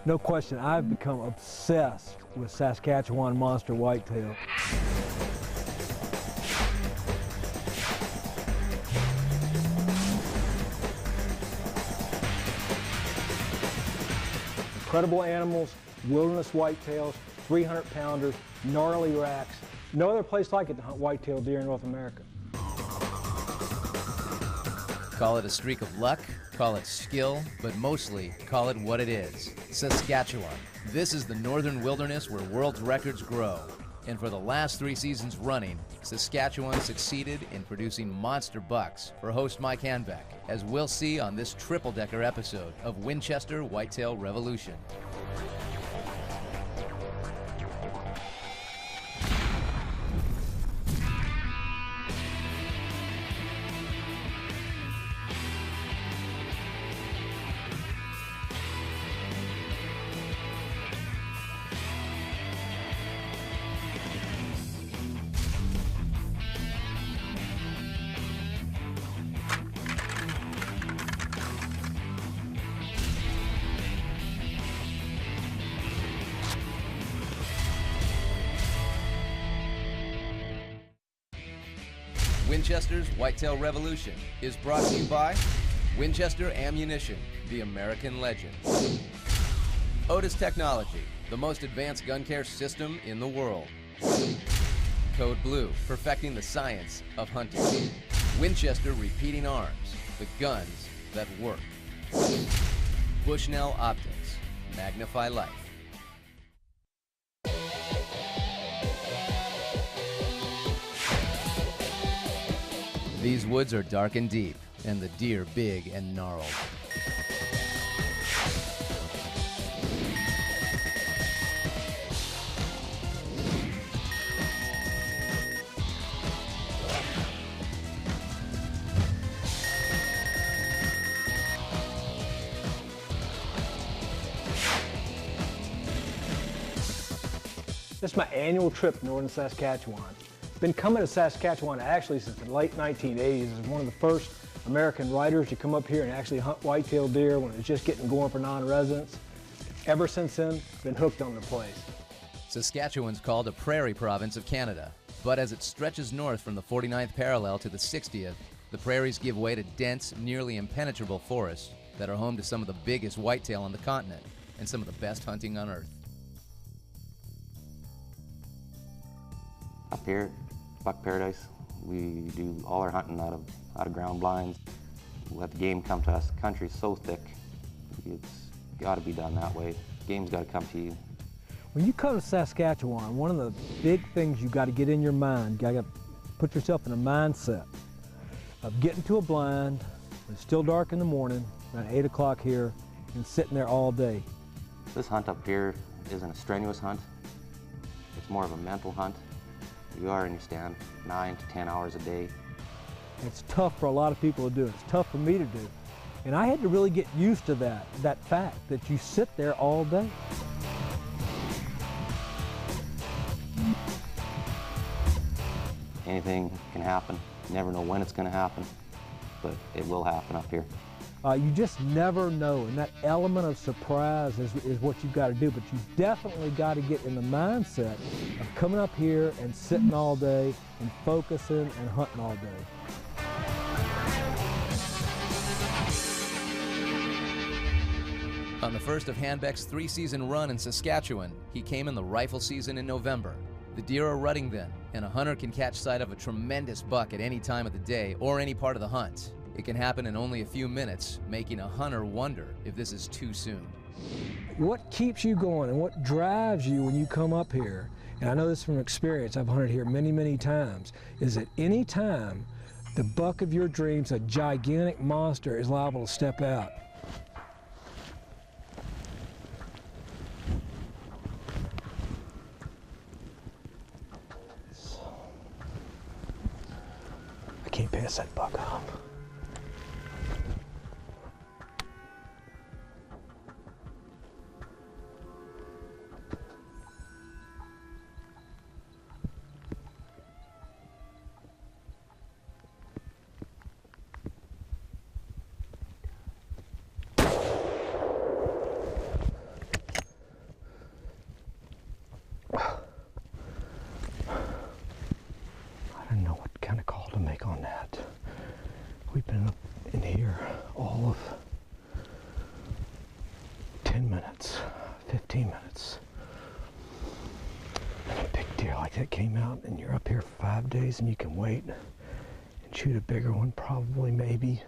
No question, I've become obsessed with Saskatchewan monster whitetail. Incredible animals, wilderness whitetails, 300-pounders, gnarly racks. No other place like it to hunt whitetail deer in North America. Call it a streak of luck, call it skill, but mostly call it what it is, Saskatchewan. This is the northern wilderness where world records grow. And for the last 3 seasons running, Saskatchewan succeeded in producing monster bucks for host Mike Hanbeck, as we'll see on this triple-decker episode of Winchester Whitetail Revolution. Winchester's Whitetail Revolution is brought to you by Winchester Ammunition, the American legend. Otis Technology, the most advanced gun care system in the world. Code Blue, perfecting the science of hunting. Winchester Repeating Arms, the guns that work. Bushnell Optics, magnify life. These woods are dark and deep, and the deer big and gnarled. This is my annual trip to northern Saskatchewan. Been coming to Saskatchewan actually since the late 1980s. As one of the first American writers to come up here and actually hunt whitetail deer when it was just getting going for non-residents. Ever since then, been hooked on the place. Saskatchewan's called a prairie province of Canada, but as it stretches north from the 49th parallel to the 60th, the prairies give way to dense, nearly impenetrable forests that are home to some of the biggest whitetail on the continent and some of the best hunting on earth. Up here, Buck Paradise, we do all our hunting out of ground blinds. We let the game come to us. The country's so thick, it's got to be done that way. Game's got to come to you. When you come to Saskatchewan, one of the big things you got to get in your mind, you got to put yourself in a mindset of getting to a blind when it's still dark in the morning, around 8 o'clock here, and sitting there all day. This hunt up here isn't a strenuous hunt. It's more of a mental hunt. You are in your stand 9 to 10 hours a day. It's tough for a lot of people to do. It's tough for me to do. And I had to really get used to that fact that you sit there all day. Anything can happen. You never know when it's going to happen, but it will happen up here. You just never know, and that element of surprise is what you've got to do, but you definitely got to get in the mindset of coming up here and sitting all day and focusing and hunting all day. On the first of Hanbeck's 3-season run in Saskatchewan, he came in the rifle season in November. The deer are rutting then, and a hunter can catch sight of a tremendous buck at any time of the day or any part of the hunt. It can happen in only a few minutes, making a hunter wonder if this is too soon. What keeps you going and what drives you when you come up here, and I know this from experience, I've hunted here many, many times, is that any time the buck of your dreams, a gigantic monster, is liable to step out. I can't pass that buck up. 15 minutes. A big deer like that came out and you're up here for 5 days and you can wait and shoot a bigger one, probably, maybe,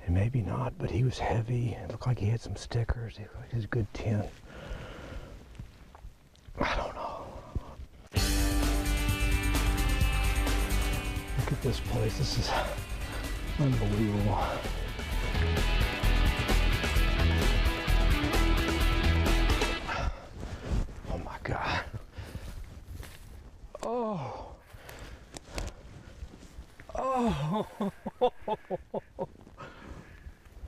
and maybe not, but he was heavy. It looked like he had some stickers. He looked like he was a good 10. I don't know. Look at this place. This is unbelievable. Oh my God. Oh. Oh.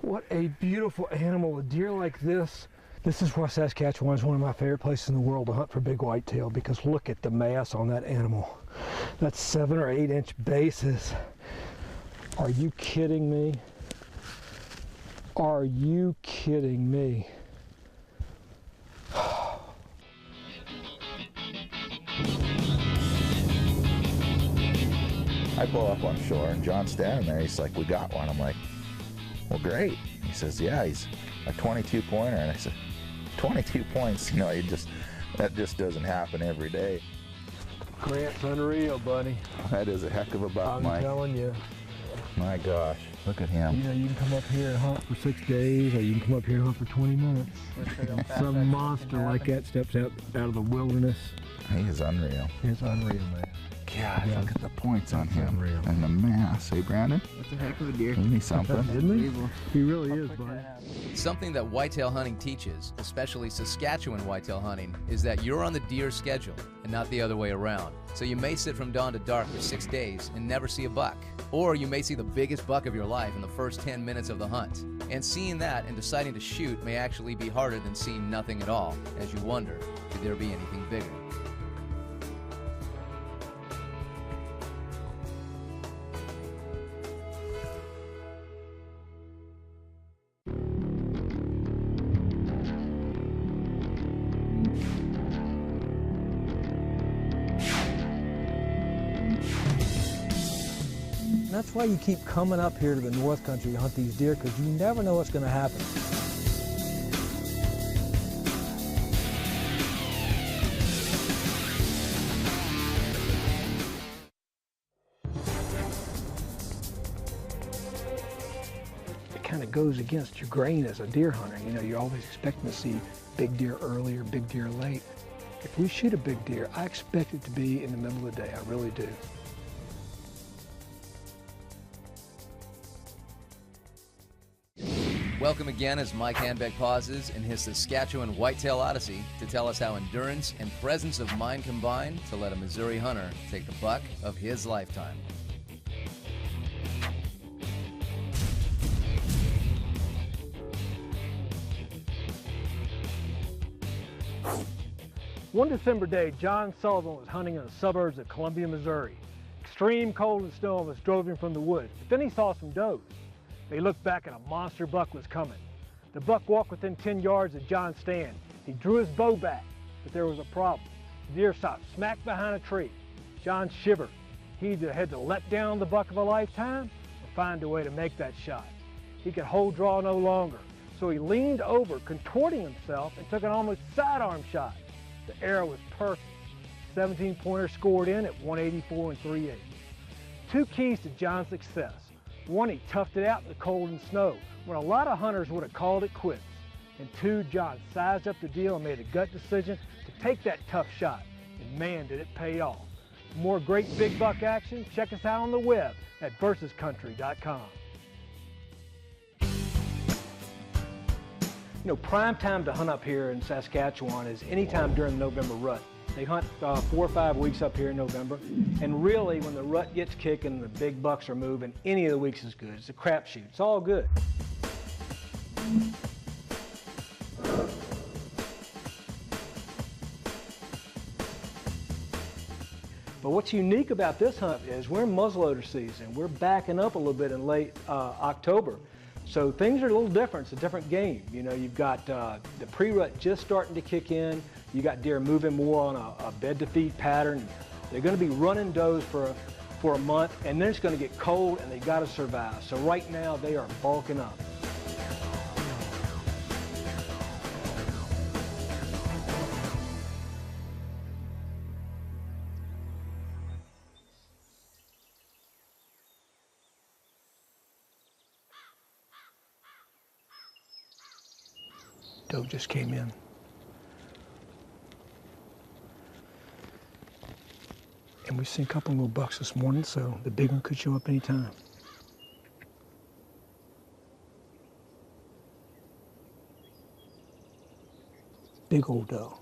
What a beautiful animal. A deer like this. This is why Saskatchewan is one of my favorite places in the world to hunt for big whitetail, because look at the mass on that animal. That's 7 or 8 inch bases. Are you kidding me? Are you kidding me? I pull up on shore and John's standing there. He's like, "We got one." I'm like, "Well, great." He says, "Yeah, he's a 22 pointer." And I said, 22 points, you know, that just doesn't happen every day. Grant's unreal, buddy. That is a heck of a buck, Mike. I'm telling you. My gosh, look at him. You know, you can come up here and hunt for 6 days, or you can come up here and hunt for 20 minutes. Some monster like that steps out of the wilderness. He is unreal. It's unreal, man. God, look at the points on him. Unreal. And the mass. Hey, Brandon? That's a heck of a deer. Isn't he something? Isn't he? He really is, buddy. Something that whitetail hunting teaches, especially Saskatchewan whitetail hunting, is that you're on the deer schedule and not the other way around. So you may sit from dawn to dark for 6 days and never see a buck. Or you may see the biggest buck of your life in the first 10 minutes of the hunt. And seeing that and deciding to shoot may actually be harder than seeing nothing at all, as you wonder, could there be anything bigger? That's why you keep coming up here to the North Country to hunt these deer, because you never know what's going to happen. It kind of goes against your grain as a deer hunter. You know, you're always expecting to see big deer early or big deer late. If we shoot a big deer, I expect it to be in the middle of the day. I really do. Welcome again as Mike Hanbeck pauses in his Saskatchewan Whitetail Odyssey to tell us how endurance and presence of mind combine to let a Missouri hunter take the buck of his lifetime. One December day, John Sullivan was hunting in the suburbs of Columbia, Missouri. Extreme cold and snow almost drove him from the woods, but then he saw some does. He looked back and a monster buck was coming. The buck walked within 10 yards of John's stand. He drew his bow back, but there was a problem. The deer stopped smack behind a tree. John shivered. He either had to let down the buck of a lifetime or find a way to make that shot. He could hold draw no longer, so he leaned over, contorting himself, and took an almost sidearm shot. The arrow was perfect. 17-pointer scored in at 184 3/8. Two keys to John's success. One, he toughed it out in the cold and snow, when a lot of hunters would have called it quits. And two, John sized up the deal and made a gut decision to take that tough shot. And man, did it pay off. For more great big buck action, check us out on the web at versuscountry.com. You know, prime time to hunt up here in Saskatchewan is anytime during the November rut. They hunt 4 or 5 weeks up here in November, and really when the rut gets kicking and the big bucks are moving, any of the weeks is good. It's a crapshoot. It's all good. But what's unique about this hunt is we're in muzzleloader season. We're backing up a little bit in late October. So things are a little different. It's a different game. You know, you've got the pre-rut just starting to kick in. You got deer moving more on a bed-to-feed pattern. They're going to be running does for a month, and then it's going to get cold, and they got to survive. So right now, they are bulking up. Doe just came in. And we've seen a couple little bucks this morning, so the big one could show up anytime. Big old doe.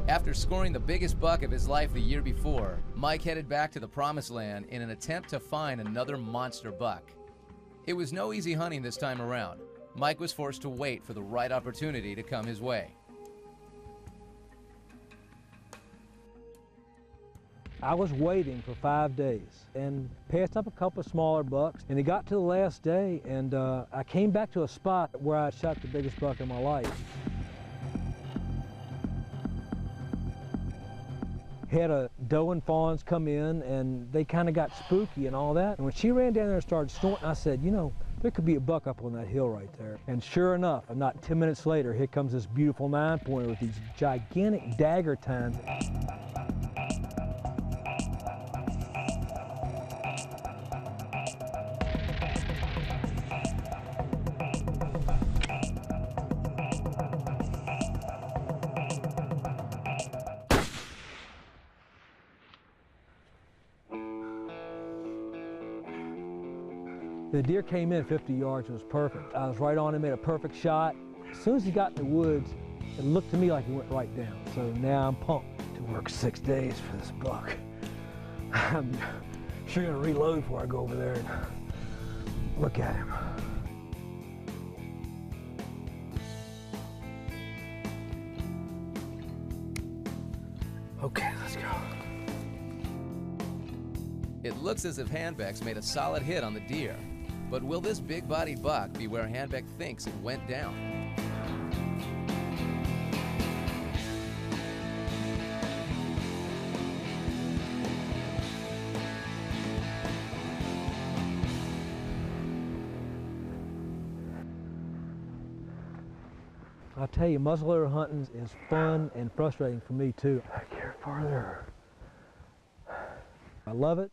After scoring the biggest buck of his life the year before, Mike headed back to the promised land in an attempt to find another monster buck. It was no easy hunting this time around. Mike was forced to wait for the right opportunity to come his way. I was waiting for 5 days and passed up a couple of smaller bucks, and it got to the last day, and I came back to a spot where I shot the biggest buck in my life. Had a doe and fawns come in, and they kind of got spooky and all that. And when she ran down there and started snorting, I said, you know, there could be a buck up on that hill right there. And sure enough, not 10 minutes later, here comes this beautiful 9-pointer with these gigantic dagger tines. The deer came in 50 yards, it was perfect. I was right on him, made a perfect shot. As soon as he got in the woods, it looked to me like he went right down. So now I'm pumped to work 6 days for this buck. I'm sure gonna reload before I go over there and look at him. Okay, let's go. It looks as if Handbeck's made a solid hit on the deer. But will this big-bodied buck be where Handbeck thinks it went down? I'll tell you, muzzleloader hunting is fun and frustrating for me too. Back here farther. I love it,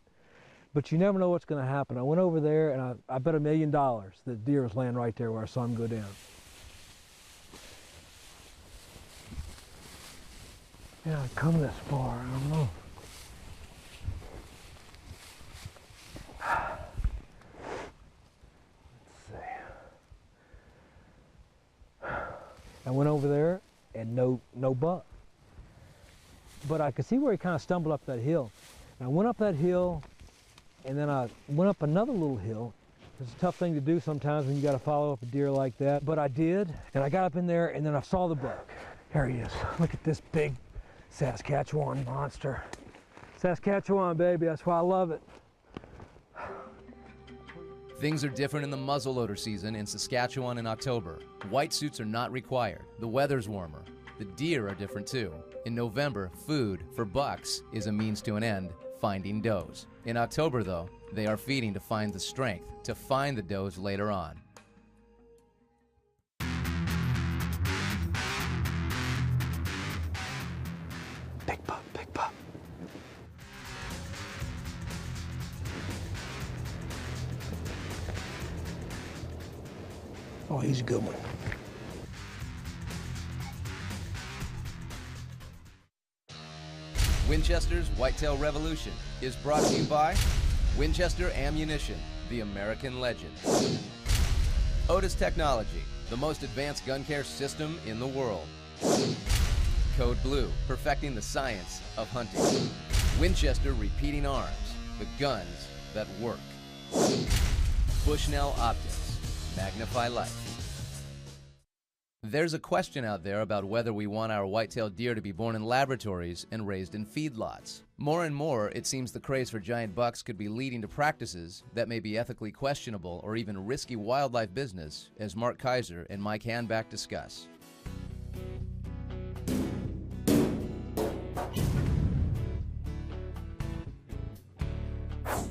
but you never know what's going to happen. I went over there and I bet $1 million the deer was laying right there where I saw him go down. Yeah, I've come this far, I don't know. Let's see. I went over there and no buck. But I could see where he kind of stumbled up that hill. And I went up that hill, and then I went up another little hill. It's a tough thing to do sometimes when you got to follow up a deer like that, but I did, and I got up in there, and then I saw the buck. There he is. Look at this big Saskatchewan monster. Saskatchewan, baby, that's why I love it. Things are different in the muzzleloader season in Saskatchewan in October. White suits are not required. The weather's warmer. The deer are different too. In November, food for bucks is a means to an end, finding does. In October, though, they are feeding to find the strength to find the does later on. Big buck, big buck. Oh, he's a good one. Winchester's Whitetail Revolution is brought to you by Winchester Ammunition, the American legend. Otis Technology, the most advanced gun care system in the world. Code Blue, perfecting the science of hunting. Winchester Repeating Arms, the guns that work. Bushnell Optics, magnify life. There's a question out there about whether we want our white-tailed deer to be born in laboratories and raised in feedlots. More and more, it seems the craze for giant bucks could be leading to practices that may be ethically questionable or even risky wildlife business, as Mark Kaiser and Mike Handbeck discuss.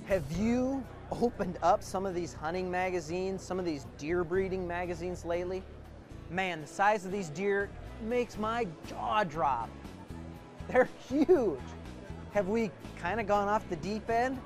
Have you opened up some of these hunting magazines, some of these deer breeding magazines lately? Man, the size of these deer makes my jaw drop. They're huge. Have we kind of gone off the deep end?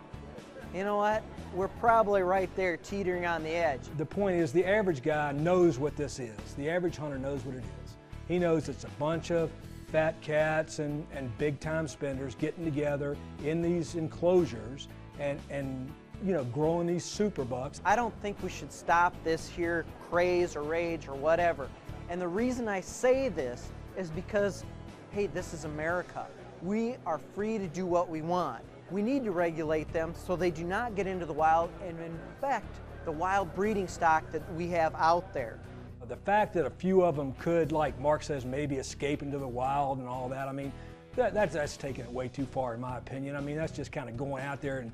you know what? We're probably right there teetering on the edge. The point is the average guy knows what this is. The average hunter knows what it is. He knows it's a bunch of fat cats and big time spenders getting together in these enclosures and you know, growing these super bucks. I don't think we should stop this here craze or rage or whatever. And the reason I say this is because, hey, this is America. We are free to do what we want. We need to regulate them so they do not get into the wild and infect the wild breeding stock that we have out there. The fact that a few of them could, like Mark says, maybe escape into the wild and all that, I mean, that's taking it way too far in my opinion. I mean, that's just kind of going out there and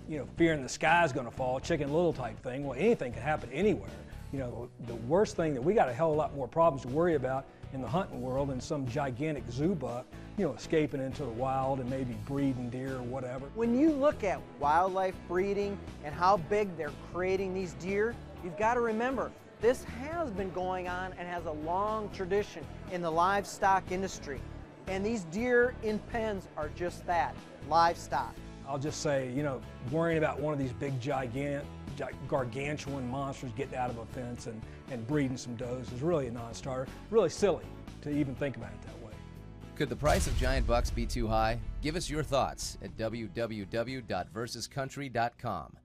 you know, fearing the sky's gonna fall, Chicken Little type thing. Well, anything can happen anywhere. You know, the worst thing that we got a hell of a lot more problems to worry about in the hunting world than some gigantic zoo buck, you know, escaping into the wild and maybe breeding deer or whatever. When you look at wildlife breeding and how big they're creating these deer, you've got to remember, this has been going on and has a long tradition in the livestock industry. And these deer in pens are just that, livestock. I'll just say, you know, worrying about one of these big gargantuan monsters getting out of a fence and breeding some does is really a non-starter. Really silly to even think about it that way. Could the price of giant bucks be too high? Give us your thoughts at www.versuscountry.com.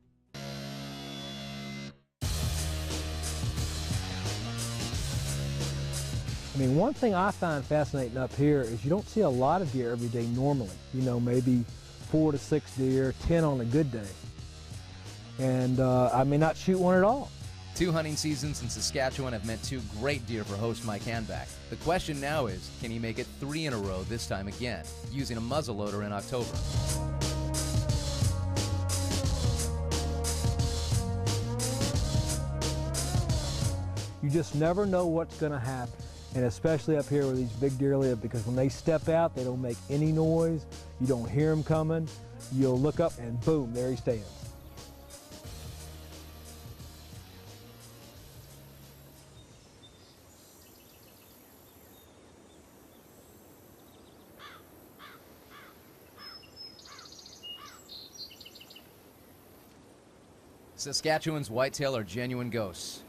I mean, one thing I find fascinating up here is you don't see a lot of deer every day normally. You know, maybe 4 to 6 deer, 10 on a good day. And I may not shoot one at all. 2 hunting seasons in Saskatchewan have meant 2 great deer for host Mike Hanback. The question now is, can he make it 3 in a row this time again, using a muzzleloader in October? You just never know what's going to happen. And especially up here where these big deer live, because when they step out, they don't make any noise. You don't hear them coming. You'll look up and boom, there he stands. Saskatchewan's whitetail are genuine ghosts.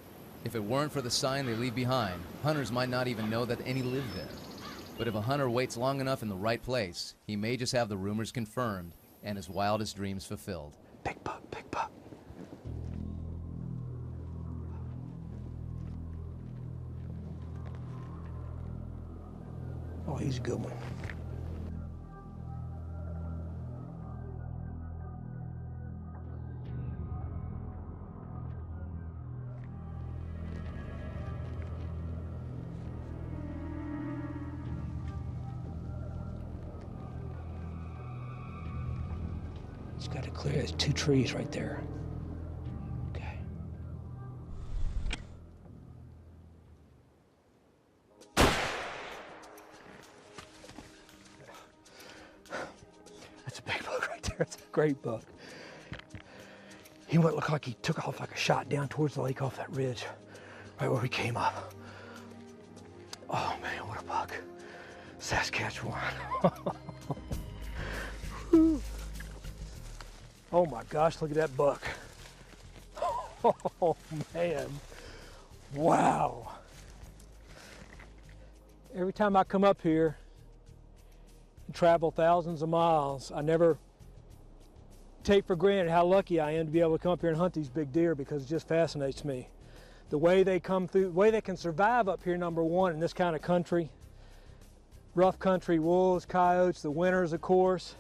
If it weren't for the sign they leave behind, hunters might not even know that any live there. But if a hunter waits long enough in the right place, he may just have the rumors confirmed and his wildest dreams fulfilled. Big buck, big buck. Oh, he's a good one. Just got to clear. There's 2 trees right there. Okay. That's a big buck right there. That's a great buck. He went look like he took off like a shot down towards the lake off that ridge, right where we came up. Oh man, what a buck. Saskatchewan. Oh my gosh, look at that buck. Oh man, wow. Every time I come up here and travel thousands of miles, I never take for granted how lucky I am to be able to come up here and hunt these big deer, because it just fascinates me. The way they come through, the way they can survive up here, number one, in this kind of country. Rough country, wolves, coyotes, the winters, of course.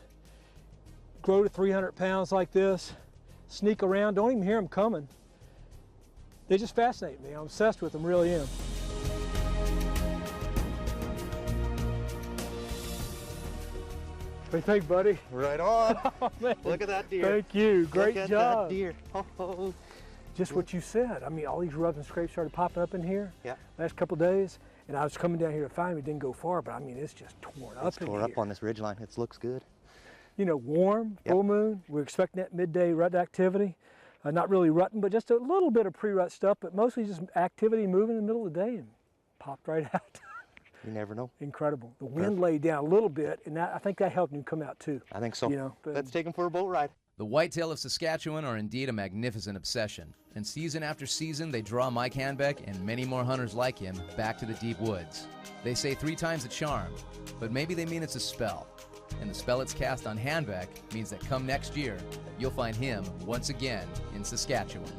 Grow to 300 pounds like this, sneak around, don't even hear them coming. They just fascinate me. I'm obsessed with them, really am. What do you think, buddy? Right on. Oh, man. Look at that deer. Thank you. Great Look at job. that deer. Oh. Just what you said. I mean, all these rubs and scrapes started popping up in here Yeah. last couple of days, and I was coming down here to find him. It didn't go far, but I mean, it's just torn up It's in tore here. up on this ridge line. It looks good. You know, warm, Yep. full moon. We're expecting that midday rut activity. Not really rutting, but just a little bit of pre-rut stuff, but mostly just activity moving in the middle of the day and popped right out. You never know. Incredible. The wind laid down a little bit, and that, I think that helped him come out too. I think so. You know, but let's take him for a boat ride. The whitetail of Saskatchewan are indeed a magnificent obsession, and season after season they draw Mike Hanbeck and many more hunters like him back to the deep woods. They say 3 times a charm, but maybe they mean it's a spell. And the spell it's cast on Hanbeck means that come next year, you'll find him once again in Saskatchewan.